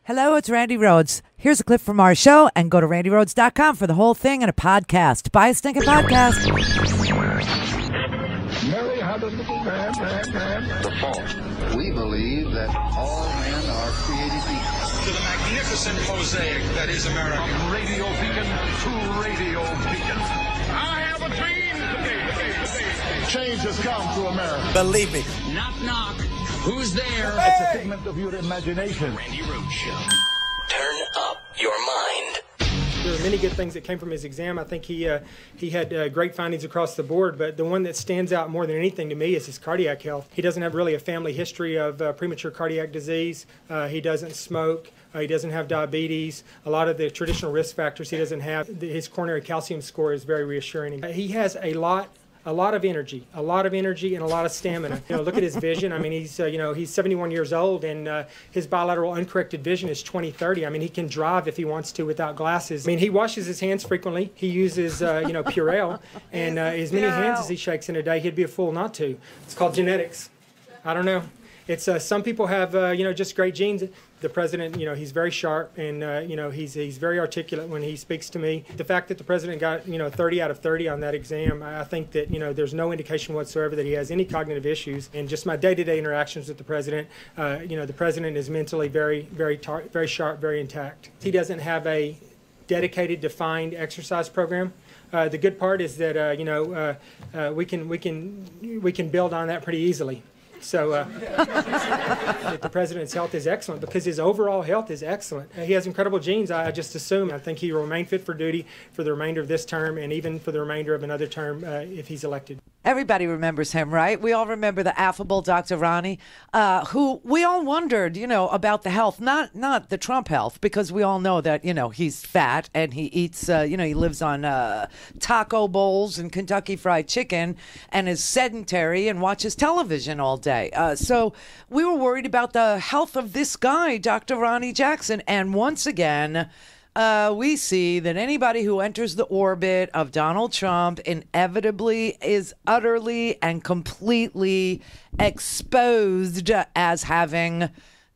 Hello, it's Randi Rhodes. Here's a clip from our show, and go to randirhodes.com for the whole thing and a podcast. Buy a stinking podcast. Mary had a little man. The fault. We believe that all men are created equal. To the magnificent mosaic that is America. From radio beacon to radio beacon. I have a dream today. Change has come to America. Believe me. Knock, knock. Who's there? It's a figment of your imagination. Randi Rhodes Show. Turn up your mind. There are many good things that came from his exam. I think he had great findings across the board, but the one that stands out more than anything to me is his cardiac health. He doesn't have really a family history of premature cardiac disease. He doesn't smoke. He doesn't have diabetes. A lot of the traditional risk factors he doesn't have. His coronary calcium score is very reassuring. He has a lot of energy and a lot of stamina. Look at his vision. I mean, he's 71 years old, and his bilateral uncorrected vision is 20/30. I mean, he can drive if he wants to without glasses. I mean, he washes his hands frequently. He uses, Purell, and as many hands as he shakes in a day, he'd be a fool not to. It's called genetics. I don't know. It's some people have, just great genes. The president, he's very sharp, and he's very articulate when he speaks to me. The fact that the president got 30 out of 30 on that exam, I think that there's no indication whatsoever that he has any cognitive issues. And just my day-to-day interactions with the president, the president is mentally very, very sharp, very intact. He doesn't have a dedicated, defined exercise program. The good part is that we can build on that pretty easily. So the president's health is excellent because his overall health is excellent. He has incredible genes, I just assume. I think he will remain fit for duty for the remainder of this term and even for the remainder of another term if he's elected. Everybody remembers him, right? We all remember the affable Dr. Randi, who we all wondered, about the health, not the Trump health, because we all know that, he's fat and he eats, he lives on taco bowls and Kentucky Fried Chicken and is sedentary and watches television all day. So we were worried about the health of this guy, Dr. Randi Jackson. And once again, we see that anybody who enters the orbit of Donald Trump inevitably is utterly and completely exposed as having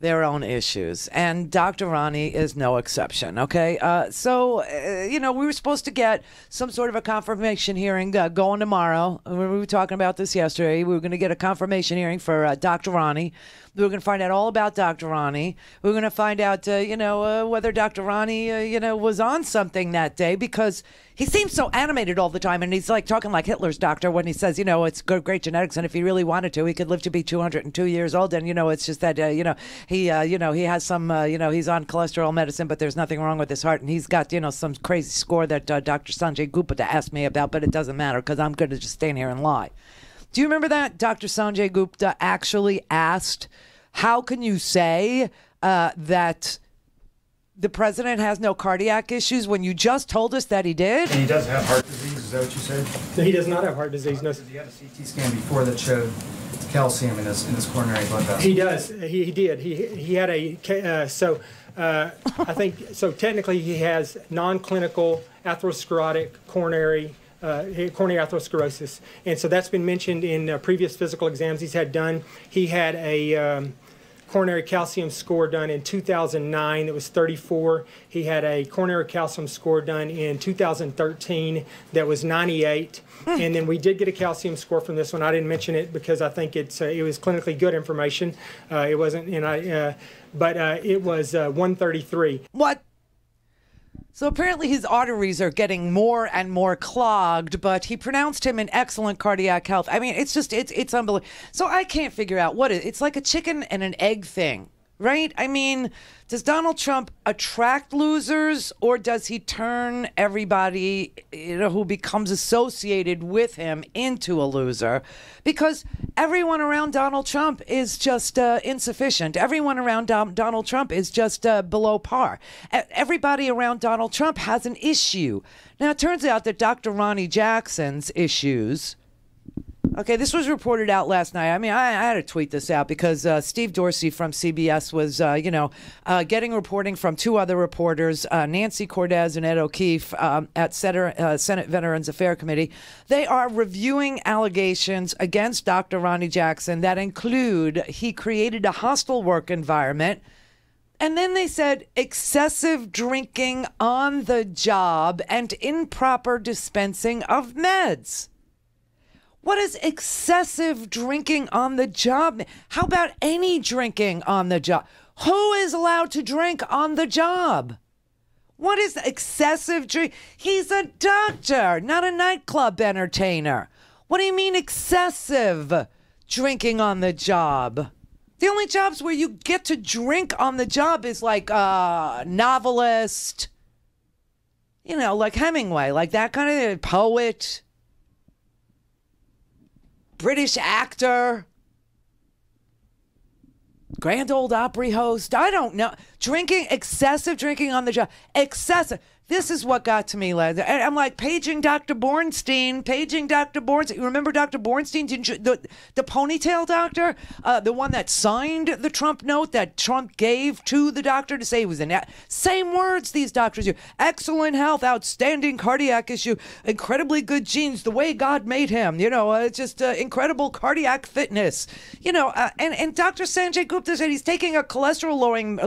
their own issues. And Dr. Randi is no exception, okay? We were supposed to get some sort of a confirmation hearing going tomorrow. We were talking about this yesterday. We were going to get a confirmation hearing for Dr. Randi. We were going to find out all about Dr. Randi. We were going to find out, whether Dr. Randi, was on something that day, because he seems so animated all the time, and he's like talking like Hitler's doctor when he says, it's great genetics, and if he really wanted to, he could live to be 202 years old. And it's just that, he has some, he's on cholesterol medicine, but there's nothing wrong with his heart, and he's got, some crazy score that Dr. Sanjay Gupta asked me about, but it doesn't matter because I'm going to just stand here and lie. Do you remember that? Dr. Sanjay Gupta actually asked, how can you say that the president has no cardiac issues when you just told us that he did? And he does have heart disease, is that what you said? No, he does not have heart disease. No. He had a CT scan before that showed calcium in his coronary blood vessel. He does. He did. He had I think, so technically he has non-clinical atherosclerotic coronary atherosclerosis. And so that's been mentioned in previous physical exams he's had done. He had a coronary calcium score done in 2009 that was 34. He had a coronary calcium score done in 2013 that was 98. And then we did get a calcium score from this one. I didn't mention it because I think it was clinically good information. It wasn't, but it was 133. What? So apparently his arteries are getting more and more clogged, but he pronounced him in excellent cardiac health. I mean, it's unbelievable. So I can't figure out it's like a chicken and an egg thing, right? I mean, does Donald Trump attract losers, or does he turn everybody, who becomes associated with him into a loser? Because everyone around Donald Trump is just insufficient. Everyone around Donald Trump is just below par. Everybody around Donald Trump has an issue. Now, it turns out that Dr. Randi Jackson's issues. Okay, this was reported out last night. I mean, I had to tweet this out because Steve Dorsey from CBS was, getting reporting from two other reporters, Nancy Cortez and Ed O'Keefe at Senate Veterans Affairs Committee. They are reviewing allegations against Dr. Randi Jackson that include he created a hostile work environment And then they said excessive drinking on the job and improper dispensing of meds. What is excessive drinking on the job? How about any drinking on the job? Who is allowed to drink on the job? What is excessive drink? He's a doctor, not a nightclub entertainer. What do you mean excessive drinking on the job? The only jobs where you get to drink on the job is like novelist, like Hemingway, like that kind of poet, British actor, Grand Ole Opry host. I don't know. Excessive drinking on the job. Excessive. This is what got to me, lads. And I'm like, paging Dr. Bornstein. You remember Dr. Bornstein? Didn't you? The ponytail doctor? The one that signed the Trump note that Trump gave to the doctor to say he was same words these doctors use. Excellent health, outstanding cardiac issue, incredibly good genes, the way God made him. It's just incredible cardiac fitness. And Dr. Sanjay Gupta said he's taking a cholesterol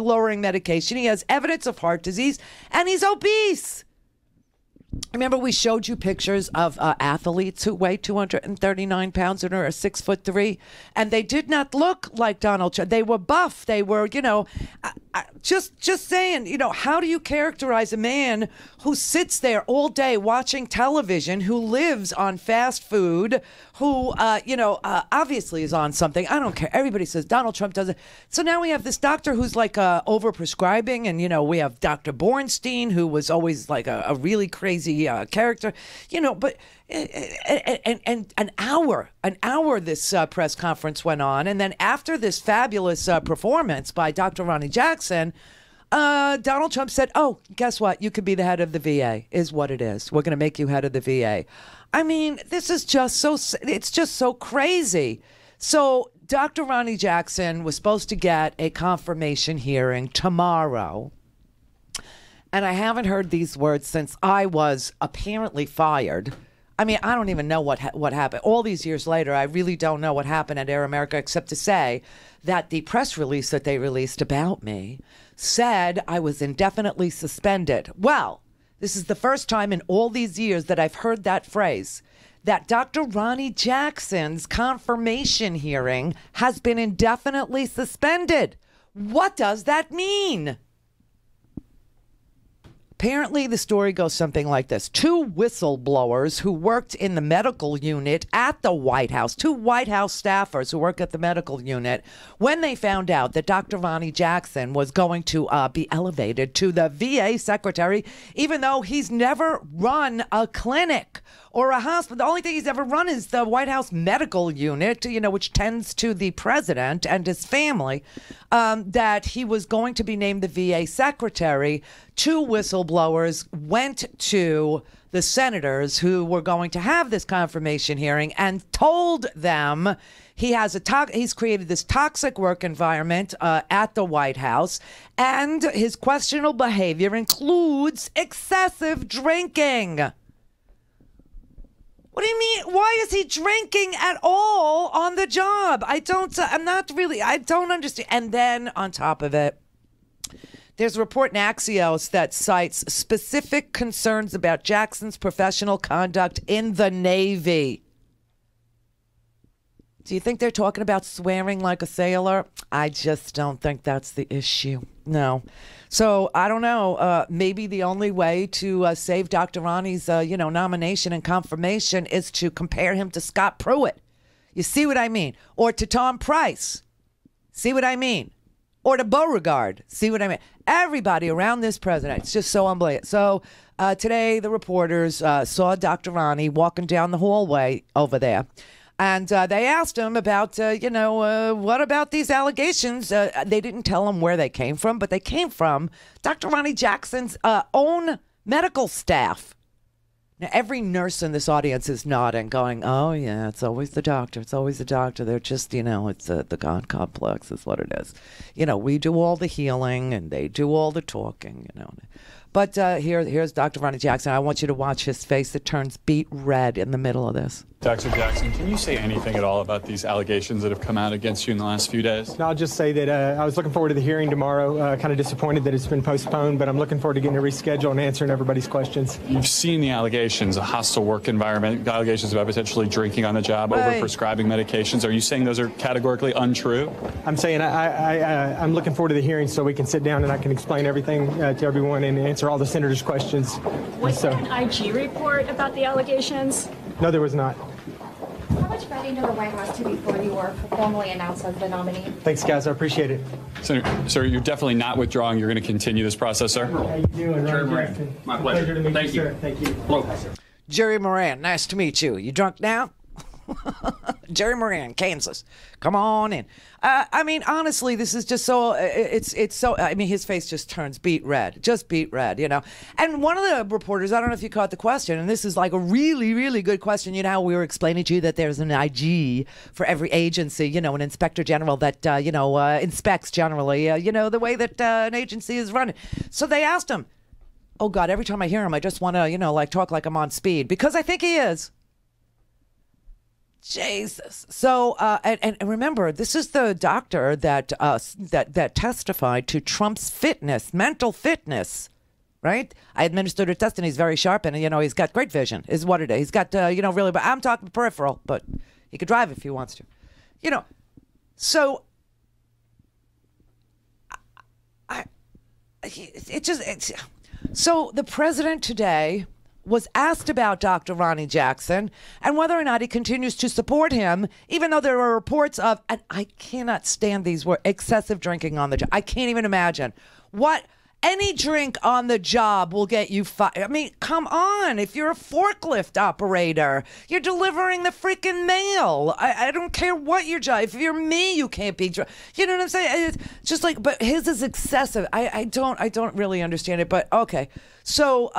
lowering medication. He has evidence of heart disease, and he's obese. Remember, we showed you pictures of athletes who weigh 239 pounds and are 6'3", and they did not look like Donald Trump. They were buff. They were, just saying, how do you characterize a man who sits there all day watching television, who lives on fast food, who, obviously is on something? I don't care. Everybody says Donald Trump does it. So now we have this doctor who's like over-prescribing, and, we have Dr. Bornstein, who was always like a really crazy character, but and an hour this press conference went on, and then after this fabulous performance by Dr. Randi Jackson, Donald Trump said, "Oh, guess what? You could be the head of the VA. Is what it is. We're going to make you head of the VA." I mean, this is just it's just so crazy. So Dr. Randi Jackson was supposed to get a confirmation hearing tomorrow. And I haven't heard these words since I was apparently fired. I mean, I don't even know what happened. All these years later, I really don't know what happened at Air America, except to say that the press release that they released about me said I was indefinitely suspended. Well, this is the first time in all these years that I've heard that phrase, that Dr. Randi Jackson's confirmation hearing has been indefinitely suspended. What does that mean? Apparently, the story goes something like this. 2 whistleblowers who worked in the medical unit at the White House, 2 White House staffers who work at the medical unit, when they found out that Dr. Randi Jackson was going to be elevated to the VA secretary, even though he's never run a clinic or a hospital. The only thing he's ever run is the White House medical unit, which tends to the president and his family, that he was going to be named the VA secretary. 2 whistleblowers went to the senators who were going to have this confirmation hearing and told them he's created this toxic work environment at the White House, and his questionable behavior includes excessive drinking. What do you mean? Why is he drinking at all on the job? I don't understand. And then on top of it, there's a report in Axios that cites specific concerns about Jackson's professional conduct in the Navy. Do you think they're talking about swearing like a sailor? I just don't think that's the issue. No. So I don't know. Maybe the only way to save Dr. Ronnie's, nomination and confirmation is to compare him to Scott Pruitt. You see what I mean? Or to Tom Price. See what I mean? Or to Beauregard. See what I mean? Everybody around this president. It's just so unbelievable. So today the reporters saw Dr. Ronnie walking down the hallway over there. And they asked him about, what about these allegations? They didn't tell him where they came from, but they came from Dr. Randi Jackson's own medical staff. Now, every nurse in this audience is nodding, going, oh, yeah, it's always the doctor. It's always the doctor. They're just, it's the God complex is what it is. We do all the healing and they do all the talking, But here's Dr. Randi Jackson. I want you to watch his face. It turns beet red in the middle of this. Dr. Jackson, can you say anything at all about these allegations that have come out against you in the last few days? I'll just say that I was looking forward to the hearing tomorrow. Kind of disappointed that it's been postponed, but I'm looking forward to getting it rescheduled and answering everybody's questions. You've seen the allegations, a hostile work environment, allegations about potentially drinking on the job, over-prescribing medications. Are you saying those are categorically untrue? I'm saying I'm looking forward to the hearing so we can sit down and I can explain everything to everyone and answer all the senator's questions. Was there an IG report about the allegations? No, there was not. How much vetting did the White House do before you were formally announced as the nominee? Thanks, guys. I appreciate it. Senator, sir, you're definitely not withdrawing. You're going to continue this process, sir? How you doing, Randi Jackson? My pleasure. To meet Thank you. Sir. Thank you. Hello. Jerry Moran, nice to meet you. You drunk now? Jerry Moran, Kansas. Come on in. I mean, honestly, this is just so, it's so, I mean, his face just turns beet red, just beet red, you know. And one of the reporters, I don't know if you caught the question, and this is like a really, really good question. You know how we were explaining to you that there's an IG for every agency, you know, an inspector general that, inspects generally, the way that an agency is running. So they asked him, oh, God, every time I hear him, I just want to, talk like I'm on speed, because I think he is. Jesus. So, and remember, this is the doctor that that testified to Trump's mental fitness, right? I administered a test and he's very sharp and, he's got great vision is what it is. He's got, really, but I'm talking peripheral, but he could drive if he wants to, so so the president today was asked about Dr. Randi Jackson and whether or not he continues to support him, even though there are reports of, and I cannot stand these words, excessive drinking on the job. I can't even imagine what any drink on the job will get you fired. I mean, come on. If you're a forklift operator, you're delivering the freaking mail. I don't care what your job. If you're me, you can't be drunk. You know what I'm saying? It's just like, but his is excessive. I don't really understand it, but okay. So,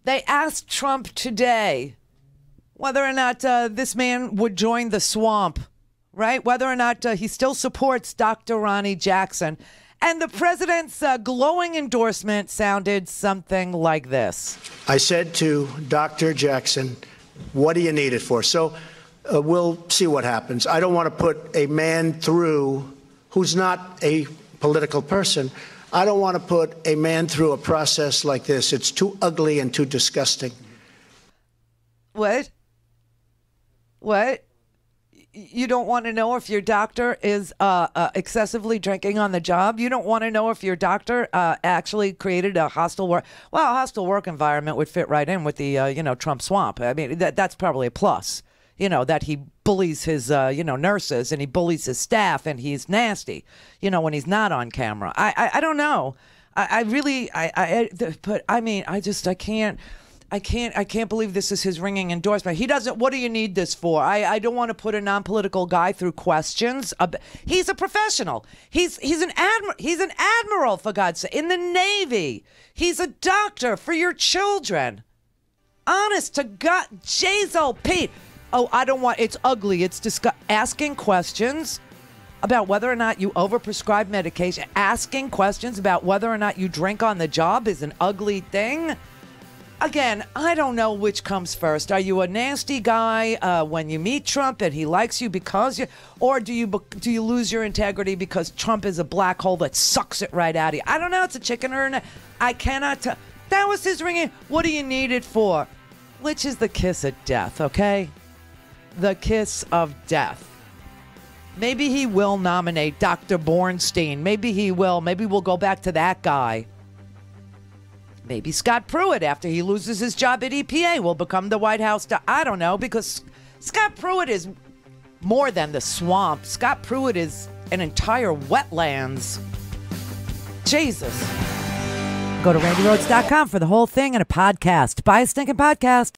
they asked Trump today whether or not this man would join the swamp, right? Whether or not he still supports Dr. Randi Jackson. And the president's glowing endorsement sounded something like this. I said to Dr. Jackson, what do you need it for? So we'll see what happens. I don't want to put a man through who's not a political person. I don't want to put a man through a process like this. It's too ugly and too disgusting. What? You don't want to know if your doctor is excessively drinking on the job? You don't want to know if your doctor actually created a hostile work? Well, a hostile work environment would fit right in with the, Trump swamp. I mean, that's probably a plus. That he bullies his, nurses and he bullies his staff and he's nasty, when he's not on camera. I don't know. I can't believe this is his ringing endorsement. He doesn't, what do you need this for? I don't want to put a non-political guy through questions. He's a professional. He's an admiral, for God's sake, in the Navy. He's a doctor for your children. Honest to God, J-Zo, Pete. Oh, it's ugly. It's disgusting. Asking questions about whether or not you overprescribe medication, asking questions about whether or not you drink on the job is an ugly thing. Again, I don't know which comes first. Are you a nasty guy when you meet Trump and he likes you because you, or do you lose your integrity because Trump is a black hole that sucks it right out of you? I don't know. It's a chicken or an egg. I cannot tell. That was his ringing. What do you need it for? Which is the kiss of death, okay? The kiss of death. Maybe he will nominate Dr. Bornstein. Maybe he will. Maybe we'll go back to that guy. Maybe Scott Pruitt, after he loses his job at EPA, will become the White House. I don't know, because Scott Pruitt is more than the swamp. Scott Pruitt is an entire wetlands. Jesus. Go to RandiRhodes.com for the whole thing and a podcast. Buy a stinking podcast.